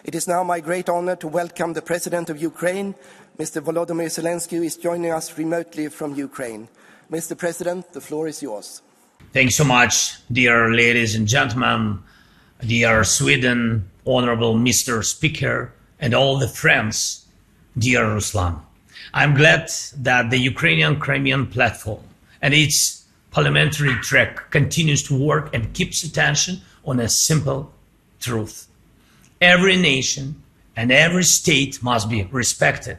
It is now my great honor to welcome the President of Ukraine, Mr. Volodymyr Zelensky, who is joining us remotely from Ukraine. Mr. President, the floor is yours. Thanks so much, dear ladies and gentlemen, dear Sweden, Honorable Mr. Speaker, and all the friends, dear Ruslan. I'm glad that the Ukrainian Crimean Platform and its parliamentary track continues to work and keeps attention on a simple truth. Every nation and every state must be respected,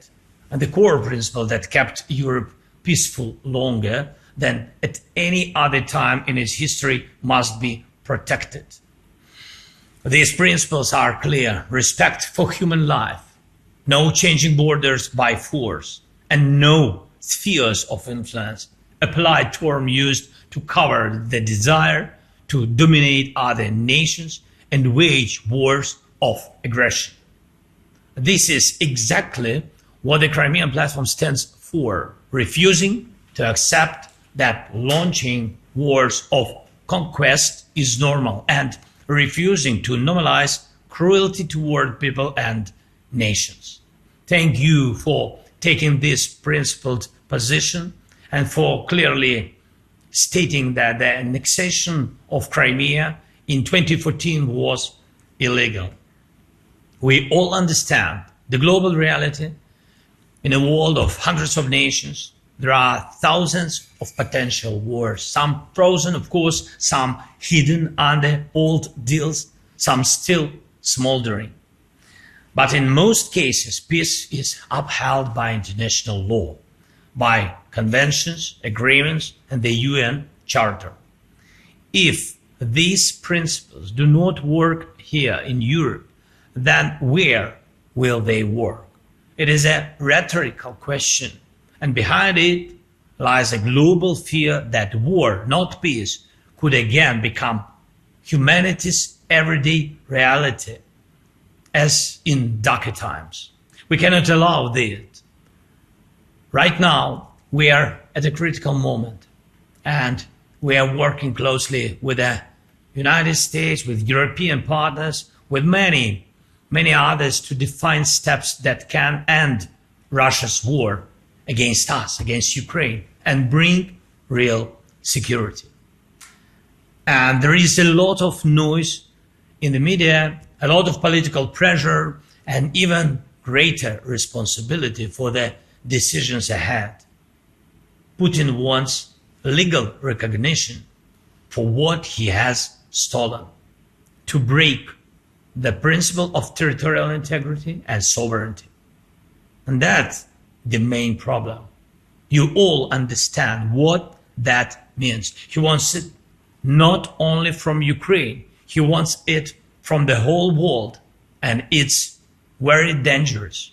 and the core principle that kept Europe peaceful longer than at any other time in its history must be protected. These principles are clear: respect for human life, no changing borders by force, and no spheres of influence, a polite term used to cover the desire to dominate other nations and wage wars of aggression. This is exactly what the Crimean Platform stands for: refusing to accept that launching wars of conquest is normal, and refusing to normalize cruelty toward people and nations. Thank you for taking this principled position and for clearly stating that the annexation of Crimea in 2014 was illegal. We all understand the global reality. In a world of hundreds of nations, there are thousands of potential wars, some frozen, of course, some hidden under old deals, some still smoldering. But in most cases, peace is upheld by international law, by conventions, agreements, and the UN Charter. If these principles do not work here in Europe, then where will they work? It is a rhetorical question, and behind it lies a global fear that war, not peace, could again become humanity's everyday reality, as in darker times. We cannot allow this. Right now, we are at a critical moment, and we are working closely with the United States, with European partners, with many others to define steps that can end Russia's war against us, against Ukraine, and bring real security. And there is a lot of noise in the media, a lot of political pressure, and even greater responsibility for the decisions ahead. Putin wants legal recognition for what he has stolen, to break the principle of territorial integrity and sovereignty. And that's the main problem. You all understand what that means. He wants it not only from Ukraine, he wants it from the whole world, and it's very dangerous.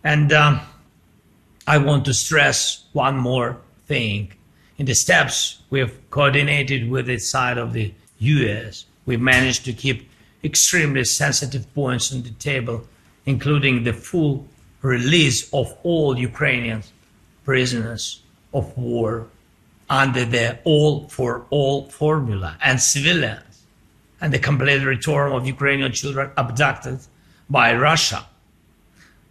And I want to stress one more thing. In the steps we've coordinated with the side of the US, we've managed to keep extremely sensitive points on the table, including the full release of all Ukrainian prisoners of war under the all for all formula, and civilians, and the complete return of Ukrainian children abducted by Russia.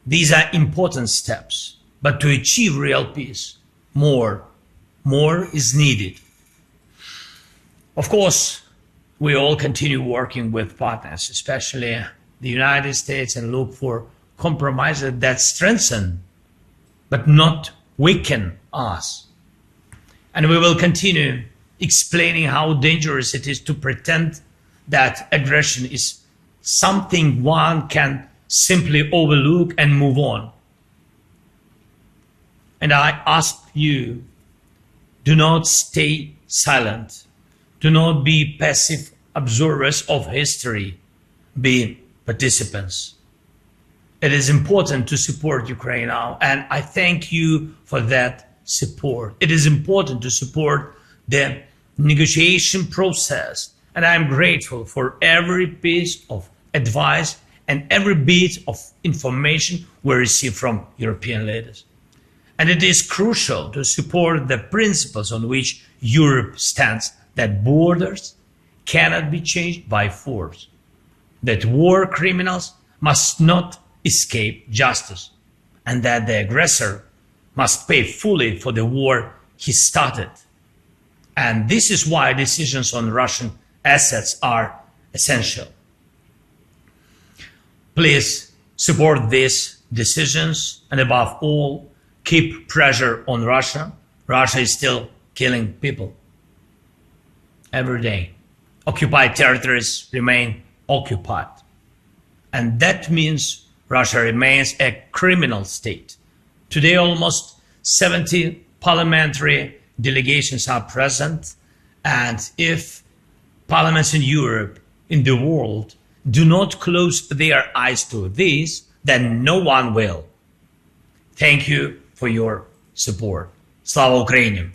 These are important steps, but to achieve real peace, more is needed. Of course, we all continue working with partners, especially the United States, and look for compromises that strengthen but not weaken us. And we will continue explaining how dangerous it is to pretend that aggression is something one can simply overlook and move on. And I ask you, do not stay silent. Do not be passive observers of history. Be participants. It is important to support Ukraine now, and I thank you for that support. It is important to support the negotiation process, and I'm grateful for every piece of advice and every bit of information we receive from European leaders. And it is crucial to support the principles on which Europe stands, that borders cannot be changed by force. that war criminals must not escape justice, and that the aggressor must pay fully for the war he started. And this is why decisions on Russian assets are essential. Please support these decisions, and above all, keep pressure on Russia. Russia is still killing people every day. Occupied territories remain occupied. And that means Russia remains a criminal state. Today, almost 70 parliamentary delegations are present. And if parliaments in Europe, in the world, do not close their eyes to this, then no one will. Thank you for your support. Slava Ukraini!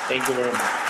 Thank you very much.